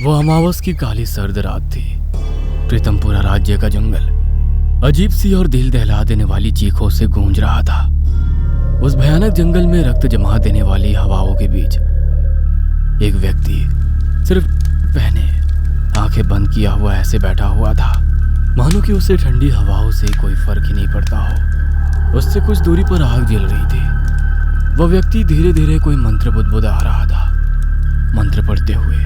वो अमावस की काली सर्द रात थी। प्रीतमपुरा राज्य का जंगल अजीब सी और दिल दहला देने वाली चीखों से गूंज रहा था। उस भयानक जंगल में रक्त जमा देने वाली हवाओं के बीच एक व्यक्ति सिर्फ पहने आंखें बंद किया हुआ ऐसे बैठा हुआ था, मानो कि उसे ठंडी हवाओं से कोई फर्क ही नहीं पड़ता हो। उससे कुछ दूरी पर आग जल रही थी। वह व्यक्ति धीरे धीरे कोई मंत्र बुदबुदा रहा था। मंत्र पढ़ते हुए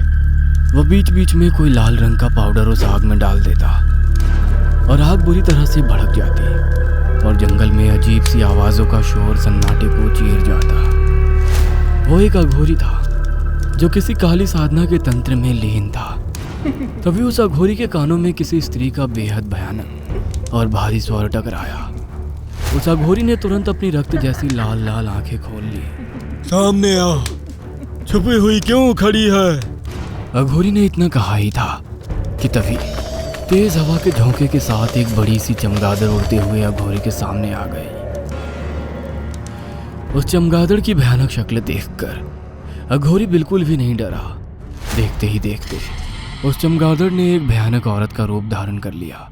वह बीच बीच में कोई लाल रंग का पाउडर उस आग में डाल देता और आग बुरी तरह से भड़क जाती और जंगल में अजीब सी आवाजों का शोर सन्नाटे को चीर जाता। वो एक अघोरी था जो किसी काली साधना के तंत्र में लीन था। तभी उस अघोरी के कानों में किसी स्त्री का बेहद भयानक और भारी स्वर टकराया। उस अघोरी ने तुरंत अपनी रक्त जैसी लाल लाल आंखें खोल ली। सामने आ, छुपी हुई क्यों खड़ी है? अघोरी ने इतना कहा ही था कि तभी तेज हवा के झोंके के साथ एक बड़ी सी चमगादड़ उड़ते हुए अघोरी के सामने आ गई। उस चमगादड़ की भयानक शक्ल देखकर अघोरी बिल्कुल भी नहीं डरा। देखते ही देखते उस चमगादड़ ने एक भयानक औरत का रूप धारण कर लिया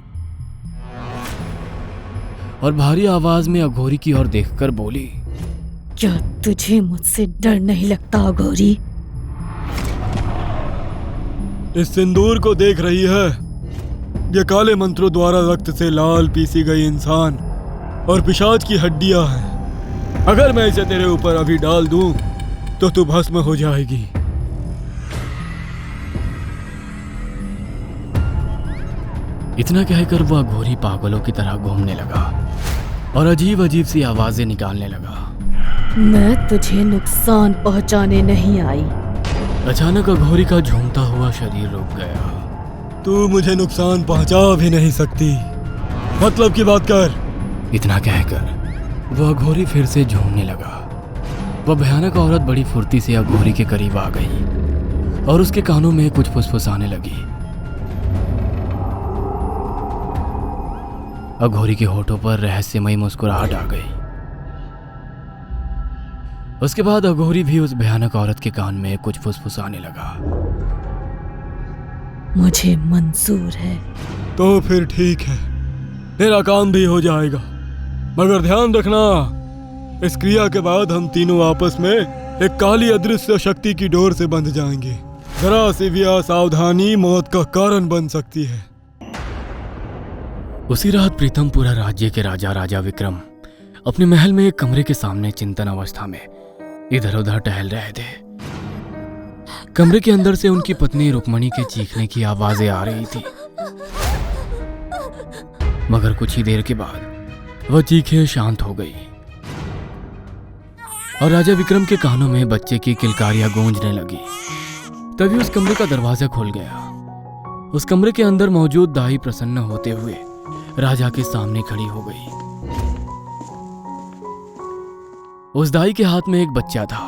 और भारी आवाज में अघोरी की ओर देखकर बोली, क्या तुझे मुझसे डर नहीं लगता अघोरी? इस सिंदूर को देख रही है? ये काले मंत्रों द्वारा रक्त से लाल पीसी गई इंसान और पिशाच की हड्डियां हैं। अगर मैं इसे तेरे ऊपर अभी डाल दूं तो तू भस्म हो जाएगी। इतना कहकर वह अघोरी पागलों की तरह घूमने लगा और अजीब अजीब सी आवाजें निकालने लगा। मैं तुझे नुकसान पहुंचाने नहीं आई। अचानक अघोरी का झूमता हुआ शरीर रुक गया। तू मुझे नुकसान पहुंचा भी नहीं सकती, मतलब की बात कर। इतना कहकर वह अघोरी फिर से झूमने लगा। वह भयानक औरत बड़ी फुर्ती से अघोरी के करीब आ गई और उसके कानों में कुछ फुसफुसाने लगी। अघोरी के होठों पर रहस्यमयी मुस्कुराहट आ गई। उसके बाद अघोरी भी उस भयानक औरत के कान में कुछ फुसफुसाने लगा। मुझे मंजूर है। तो फिर ठीक है, तेरा काम भी हो जाएगा, मगर ध्यान रखना, इस क्रिया के बाद हम तीनों आपस में एक काली अदृश्य शक्ति की डोर से बंध जाएंगे। जरा सी भी असावधानी मौत का कारण बन सकती है। उसी रात प्रीतमपुरा राज्य के राजा विक्रम अपने महल में एक कमरे के सामने चिंतन अवस्था में इधर उधर टहल रहे थे। कमरे के अंदर से उनकी पत्नी रुक्मणी के चीखने की आवाजें आ रही थी, मगर कुछ ही देर के बाद वह चीखें शांत हो गई और राजा विक्रम के कानों में बच्चे की किलकारियां गूंजने लगी। तभी उस कमरे का दरवाजा खुल गया। उस कमरे के अंदर मौजूद दाई प्रसन्न होते हुए राजा के सामने खड़ी हो गई। उस दाई के हाथ में एक बच्चा था।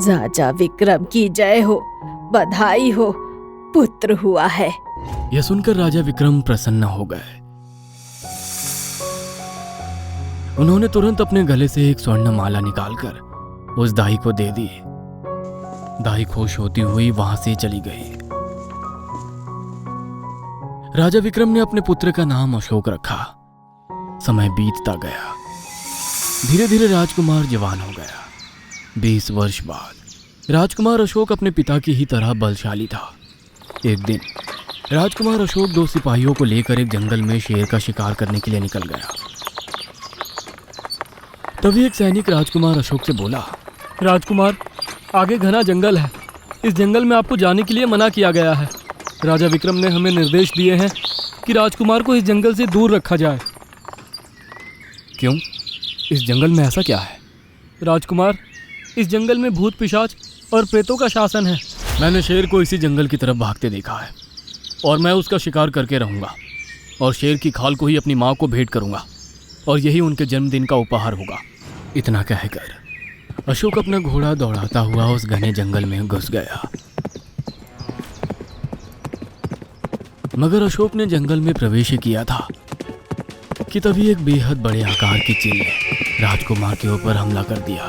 राजा विक्रम की जय हो, बधाई हो, पुत्र हुआ है। यह सुनकर राजा विक्रम प्रसन्न हो गए। उन्होंने तुरंत अपने गले से एक स्वर्ण माला निकालकर उस दाई को दे दी। दाई खुश होती हुई वहां से चली गई। राजा विक्रम ने अपने पुत्र का नाम अशोक रखा। समय बीतता गया। धीरे धीरे राजकुमार जवान हो गया। 20 वर्ष बाद राजकुमार अशोक अपने पिता की ही तरह बलशाली था। एक दिन राजकुमार अशोक 2 सिपाहियों को लेकर एक जंगल में शेर का शिकार करने के लिए निकल गया। तभी एक सैनिक राजकुमार अशोक से बोला, राजकुमार, आगे घना जंगल है, इस जंगल में आपको जाने के लिए मना किया गया है। राजा विक्रम ने हमें निर्देश दिए हैं कि राजकुमार को इस जंगल से दूर रखा जाए। क्यों? इस जंगल में ऐसा क्या है? राजकुमार, इस जंगल में भूत पिशाच और प्रेतों का शासन है। मैंने शेर को इसी जंगल की तरफ भागते देखा है और मैं उसका शिकार करके रहूंगा और शेर की खाल को ही अपनी माँ को भेंट करूंगा और यही उनके जन्मदिन का उपहार होगा। इतना कहकर अशोक अपना घोड़ा दौड़ाता हुआ उस घने जंगल में घुस गया। मगर अशोक ने जंगल में प्रवेश किया था कि तभी एक बेहद बड़े आकार की चील ने राजकुमार के ऊपर हमला कर दिया।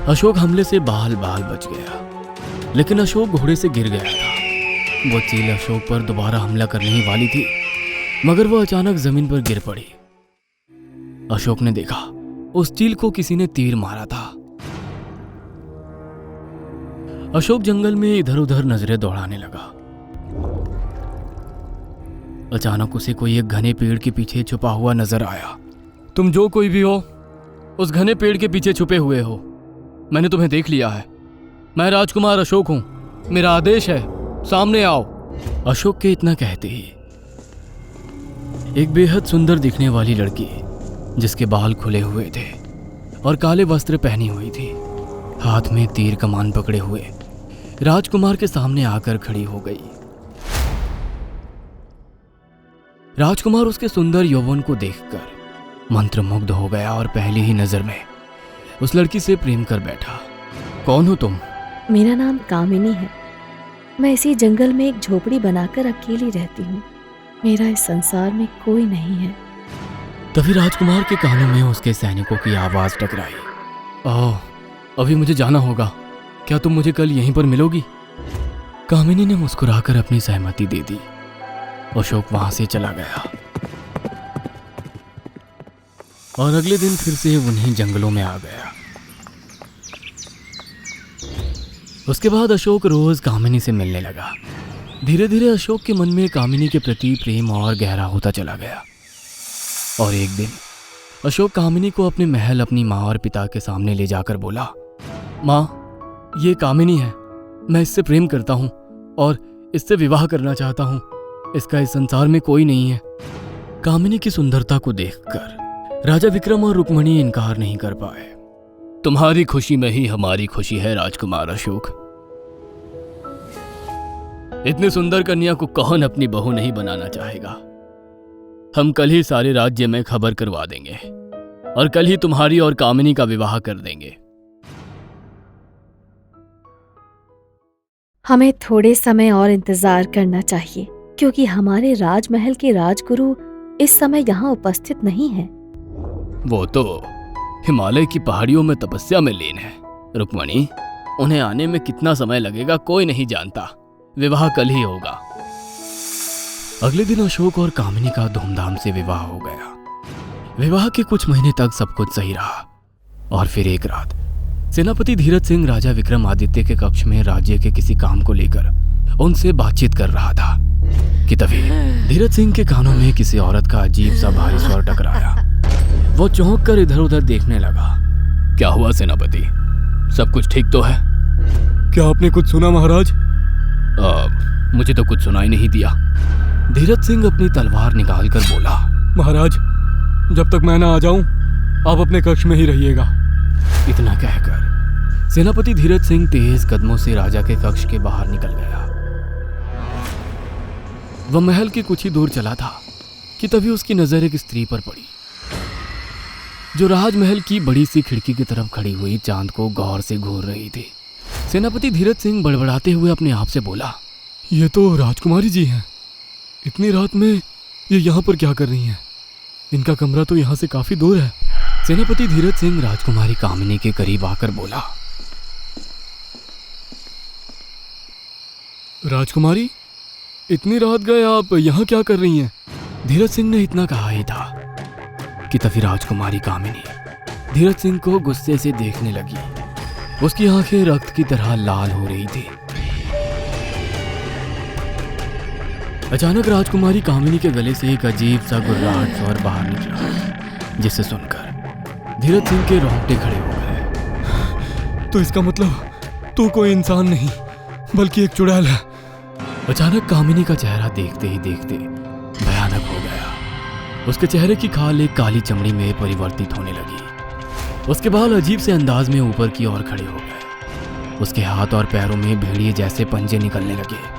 अशोक हमले से बाल बाल बच गया, लेकिन अशोक घोड़े से गिर गया था। वो चील अशोक पर दोबारा हमला करने ही वाली थी, मगर वो अचानक जमीन पर गिर पड़ी। अशोक ने देखा उस चील को किसी ने तीर मारा था। अशोक जंगल में इधर उधर नजरें दौड़ाने लगा। अचानक उसे कोई एक घने पेड़ के पीछे छुपा हुआ नजर आया। तुम जो कोई भी हो, उस घने पेड़ के पीछे छुपे हुए हो। मैंने तुम्हें देख लिया है। मैं राजकुमार अशोक हूं। मेरा आदेश है, सामने आओ। अशोक के इतना कहते ही एक बेहद सुंदर दिखने वाली लड़की, जिसके बाल खुले हुए थे और काले वस्त्र पहनी हुई थी, हाथ में तीर कमान पकड़े हुए राजकुमार के सामने आकर खड़ी हो गई। राजकुमार उसके सुंदर यौवन को देखकर मंत्रमुग्ध हो गया और पहली ही नजर में उस लड़की से प्रेम कर बैठा। कौन हो तुम? मेरा नाम कामिनी है। मैं इसी जंगल में एक झोपड़ी बनाकर अकेली रहती हूँ। मेरा इस संसार में कोई नहीं है। तभी राजकुमार के कानों में उसके सैनिकों की आवाज टकराई। ओह, अभी मुझे जाना होगा। क्या तुम मुझे कल यहीं पर मिलोगी? कामिनी ने मुस्कुराकर अपनी सहमति दे दी। अशोक वहां से चला गया और अगले दिन फिर से उन्हीं जंगलों में आ गया। उसके बाद अशोक रोज कामिनी से मिलने लगा। धीरे धीरे अशोक के मन में कामिनी के प्रति प्रेम और गहरा होता चला गया। और एक दिन अशोक कामिनी को अपने महल अपनी माँ और पिता के सामने ले जाकर बोला, माँ, ये कामिनी है। मैं इससे प्रेम करता हूँ और इससे विवाह करना चाहता हूँ। इसका इस संसार में कोई नहीं है। कामिनी की सुंदरता को देखकर राजा विक्रम और रुक्मणी इनकार नहीं कर पाए। तुम्हारी खुशी में ही हमारी खुशी है राजकुमार अशोक। इतनी सुंदर कन्या को कौन अपनी बहू नहीं बनाना चाहेगा। हम कल ही सारे राज्य में खबर करवा देंगे और कल ही तुम्हारी और कामिनी का विवाह कर देंगे। हमें थोड़े समय और इंतजार करना चाहिए, क्योंकि हमारे राजमहल के राजगुरु इस समय यहाँ उपस्थित नहीं है। वो तो हिमालय की पहाड़ियों में तपस्या में लीन है रुक्मणी। उन्हें आने में कितना समय लगेगा कोई नहीं जानता। विवाह कल ही होगा। अगले दिन अशोक और कामिनी का धूमधाम से विवाह हो गया। विवाह के कुछ महीने तक सब कुछ सही रहा और फिर एक रात सेनापति धीरज सिंह राजा विक्रमादित्य के कक्ष में राज्य के किसी काम को लेकर उनसे बातचीत कर रहा था कि तभी धीरज सिंह के कानों में किसी औरत का अजीब सा भारी स्वर टकराया। वो चौंक कर इधर उधर देखने लगा। क्या हुआ सेनापति? सब कुछ ठीक तो है? क्या आपने कुछ सुना महाराज? मुझे तो कुछ सुनाई नहीं दिया। धीरज सिंह अपनी तलवार निकालकर बोला, महाराज, जब तक मैं ना आ जाऊं आप अपने कक्ष में ही रहिएगा। इतना कहकर सेनापति धीरज सिंह तेज कदमों से राजा के कक्ष के बाहर निकल गया। वह महल के कुछ ही दूर चला था कि तभी उसकी नजर एक स्त्री पर पड़ी, जो राजमहल की बड़ी सी खिड़की की तरफ खड़ी हुई चांद को गौर से घूर रही थी। सेनापति धीरज सिंह बड़बड़ाते हुए अपने आप से बोला, ये तो राजकुमारी जी हैं। इतनी रात में ये यहाँ पर क्या कर रही हैं? इनका कमरा तो यहाँ से काफी दूर है। सेनापति धीरज सिंह राजकुमारी कामिनी के करीब आकर बोला, राजकुमारी, इतनी रात गए आप यहाँ क्या कर रही हैं? धीरज सिंह ने इतना कहा ही था कि तभी राजकुमारी कामिनी धीरज सिंह को गुस्से से देखने लगी। उसकी आंखें रक्त की तरह लाल हो रही थी। अचानक राजकुमारी कामिनी के गले से एक अजीब सा गुर्राहट स्वर बाहर निकला, जिसे सुनकर धीरज सिंह के रोंगटे खड़े हो गए। तो इसका मतलब तू कोई इंसान नहीं बल्कि एक चुड़ैल है। अचानक कामिनी का चेहरा देखते ही देखते भयानक हो गया। उसके चेहरे की खाल एक काली चमड़ी में परिवर्तित होने लगी। उसके बाल अजीब से अंदाज में ऊपर की ओर खड़े हो गए। उसके हाथ और पैरों में भेड़िए जैसे पंजे निकलने लगे।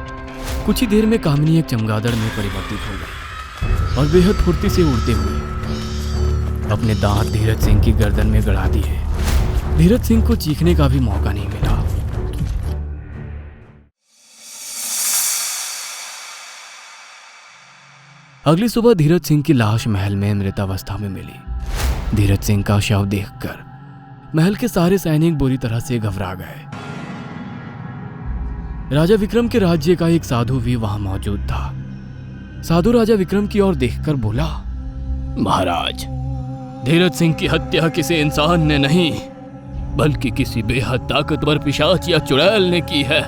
कुछ ही देर में कामिनी एक चमगादड़ में परिवर्तित हो गई और बेहद फुर्ती से उड़ते हुए अपने दांत धीरज सिंह की गर्दन में गड़ा दिए। धीरज सिंह को चीखने का भी मौका नहीं मिला। अगली सुबह धीरज सिंह की लाश महल में मृतावस्था में मिली। धीरज सिंह का शव देखकर महल के सारे सैनिक बुरी तरह से घबरा गए। राजा विक्रम के राज्य का एक साधु भी वहां मौजूद था। साधु राजा विक्रम की ओर देखकर बोला, महाराज, धीरज सिंह की हत्या किसी इंसान ने नहीं बल्कि किसी बेहद ताकतवर पिशाच या चुड़ैल ने की है।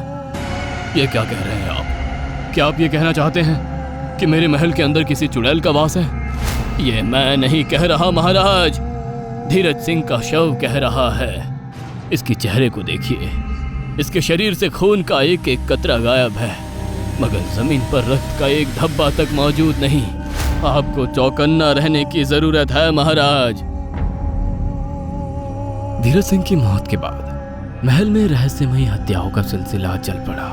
ये क्या कह रहे हैं आप? क्या आप ये कहना चाहते हैं कि मेरे महल के अंदर किसी चुड़ैल का वास है? ये मैं नहीं कह रहा महाराज, धीरज सिंह का शव कह रहा है। इसके चेहरे को देखिए, इसके शरीर से खून का एक एक कतरा गायब है, मगर जमीन पर रक्त का एक धब्बा तक मौजूद नहीं। आपको चौकन्ना रहने की जरूरत है महाराज। धीरज सिंह की मौत के बाद महल में रहस्यमयी हत्याओं का सिलसिला चल पड़ा।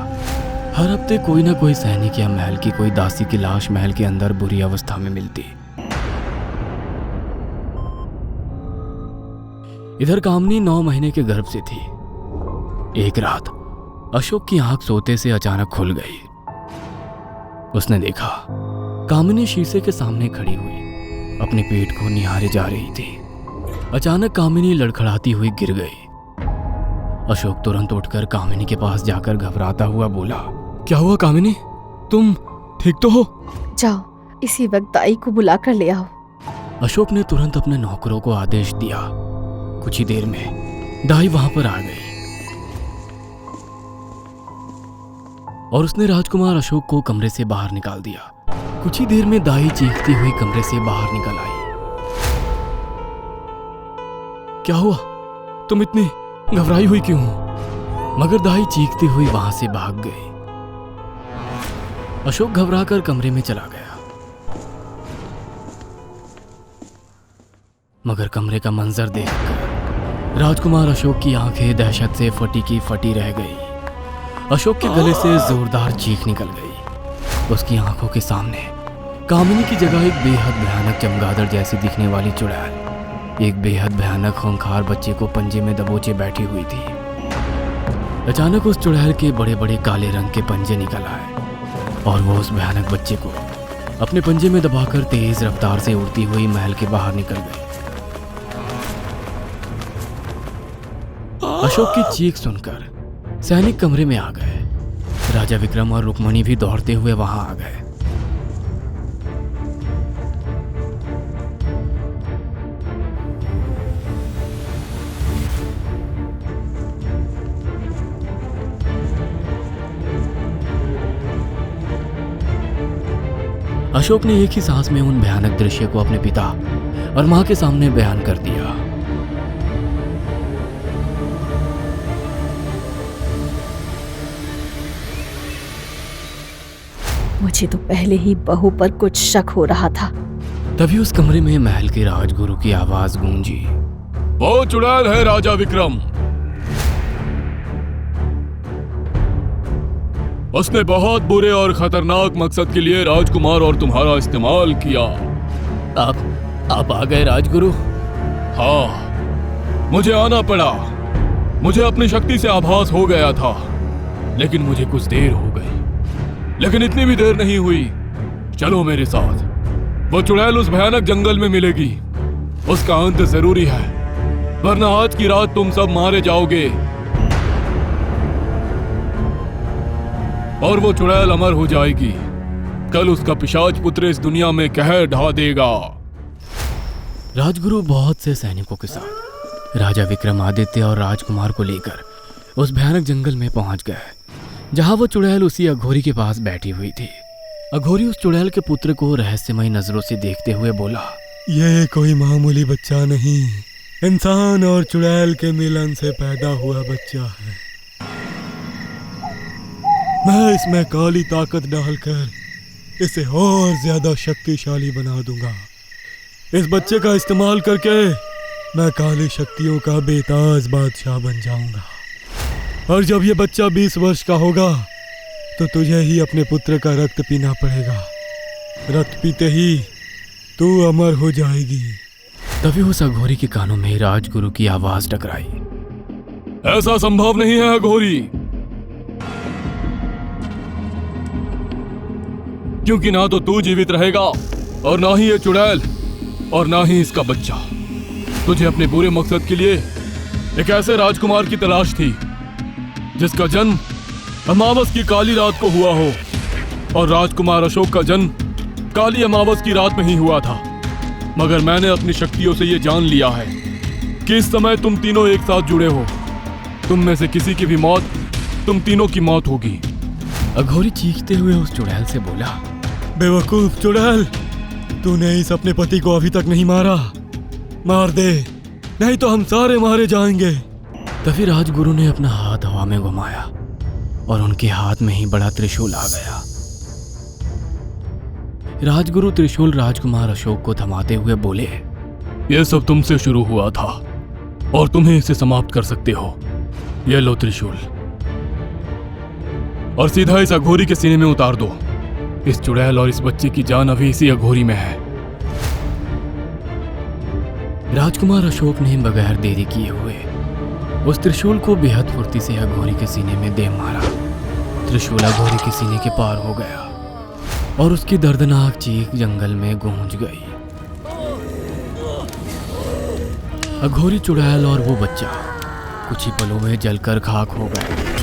हर हफ्ते कोई ना कोई सैनिक या महल की कोई दासी की लाश महल के अंदर बुरी अवस्था में मिलती। इधर कामनी 9 महीने के गर्भ से थी। एक रात अशोक की आंख सोते से अचानक खुल गई। उसने देखा कामिनी शीशे के सामने खड़ी हुई अपने पेट को निहारे जा रही थी। अचानक कामिनी लड़खड़ाती हुई गिर गई। अशोक तुरंत उठकर कामिनी के पास जाकर घबराता हुआ बोला, क्या हुआ कामिनी, तुम ठीक तो हो? जाओ इसी वक्त दाई को बुलाकर ले आओ। अशोक ने तुरंत अपने नौकरों को आदेश दिया। कुछ ही देर में दाई वहां पर आ गई और उसने राजकुमार अशोक को कमरे से बाहर निकाल दिया। कुछ ही देर में दाई चीखती हुई कमरे से बाहर निकल आई। क्या हुआ, तुम इतनी घबराई हुई क्यों हो? मगर दाई चीखती हुई वहां से भाग गई। अशोक घबराकर कमरे में चला गया, मगर कमरे का मंजर देखकर राजकुमार अशोक की आंखें दहशत से फटी की फटी रह गई। अशोक के गले से जोरदार चीख निकल गई। उसकी आंखों के सामने कामिनी की जगह एक बेहद भयानक चमगादड़ जैसी दिखने वाली चुड़ैल एक बेहद भयानक खूंखार बच्चे को पंजे में दबोचे बैठी हुई थी। अचानक उस चुड़ैल के बड़े बड़े काले रंग के पंजे निकल आए और वो उस भयानक बच्चे को अपने पंजे में दबाकर तेज रफ्तार से उड़ती हुई महल के बाहर निकल गई। अशोक की चीख सुनकर सैनिक कमरे में आ गए। राजा विक्रम और रुक्मणी भी दौड़ते हुए वहां आ गए। अशोक ने एक ही सांस में उन भयानक दृश्य को अपने पिता और मां के सामने बयान कर दिया। मुझे तो पहले ही बहू पर कुछ शक हो रहा था। तभी उस कमरे में महल के राजगुरु की आवाज गूंजी, वो चुड़ैल है राजा विक्रम। उसने बहुत बुरे और खतरनाक मकसद के लिए राजकुमार और तुम्हारा इस्तेमाल किया। आप आ गए राजगुरु? हाँ, मुझे आना पड़ा। मुझे अपनी शक्ति से आभास हो गया था, लेकिन मुझे कुछ देर हो गई। लेकिन इतनी भी देर नहीं हुई। चलो मेरे साथ। वो चुड़ैल उस भयानक जंगल में मिलेगी। उसका अंत जरूरी है, वरना आज की रात तुम सब मारे जाओगे और वो चुड़ैल अमर हो जाएगी। कल उसका पिशाच पुत्र इस दुनिया में कहर ढा देगा। राजगुरु बहुत से सैनिकों के साथ राजा विक्रमादित्य और राजकुमार को लेकर उस भयानक जंगल में पहुंच गए, जहां वो चुड़ैल उसी अघोरी के पास बैठी हुई थी। अघोरी उस चुड़ैल के पुत्र को रहस्यमयी नजरों से देखते हुए बोला, ये कोई मामूली बच्चा नहीं, इंसान और चुड़ैल के मिलन से पैदा हुआ बच्चा है। मैं इसमें काली ताकत डालकर इसे और ज्यादा शक्तिशाली बना दूंगा। इस बच्चे का इस्तेमाल करके मैं काली शक्तियों का बेताज बादशाह बन जाऊंगा। और जब ये बच्चा 20 वर्ष का होगा तो तुझे ही अपने पुत्र का रक्त पीना पड़ेगा। रक्त पीते ही तू अमर हो जाएगी। तभी उस अघोरी के कानों में राजगुरु की आवाज टकराई, ऐसा संभव नहीं है अघोरी, क्योंकि ना तो तू जीवित रहेगा और ना ही ये चुड़ैल और ना ही इसका बच्चा। तुझे अपने पूरे मकसद के लिए एक ऐसे राजकुमार की तलाश थी जिसका जन्म अमावस की काली रात को हुआ हो, और राजकुमार अशोक का जन्म काली अमावस की रात में ही हुआ था। मगर मैंने अपनी शक्तियों से ये जान लिया है कि इस समय तुम तीनों एक साथ जुड़े हो। तुम में से किसी की भी मौत तुम तीनों की मौत होगी। अघोरी चीखते हुए उस चुड़ैल से बोला, बेवकूफ चुड़ैल, तूने इस अपने पति को अभी तक नहीं मारा। मार दे, नहीं तो हम सारे मारे जाएंगे। तभी राजगुरु ने अपना हाथ हवा में घुमाया और उनके हाथ में ही बड़ा त्रिशूल आ गया। राजगुरु त्रिशूल राजकुमार अशोक को थमाते हुए बोले, यह सब तुमसे शुरू हुआ था और तुम्हें इसे समाप्त कर सकते हो। यह लो त्रिशूल और सीधा इस अघोरी के सीने में उतार दो। इस चुड़ैल और इस बच्चे की जान अभी इसी अघोरी में है। राजकुमार अशोक ने बगैर देरी किए हुए उस त्रिशूल को बेहद फुर्ती से अघोरी के सीने में दे मारा। त्रिशूल अघोरी के सीने के पार हो गया और उसकी दर्दनाक चीख जंगल में गूंज गई। अघोरी, चुड़ैल और वो बच्चा कुछ ही पलों में जलकर खाक हो गए।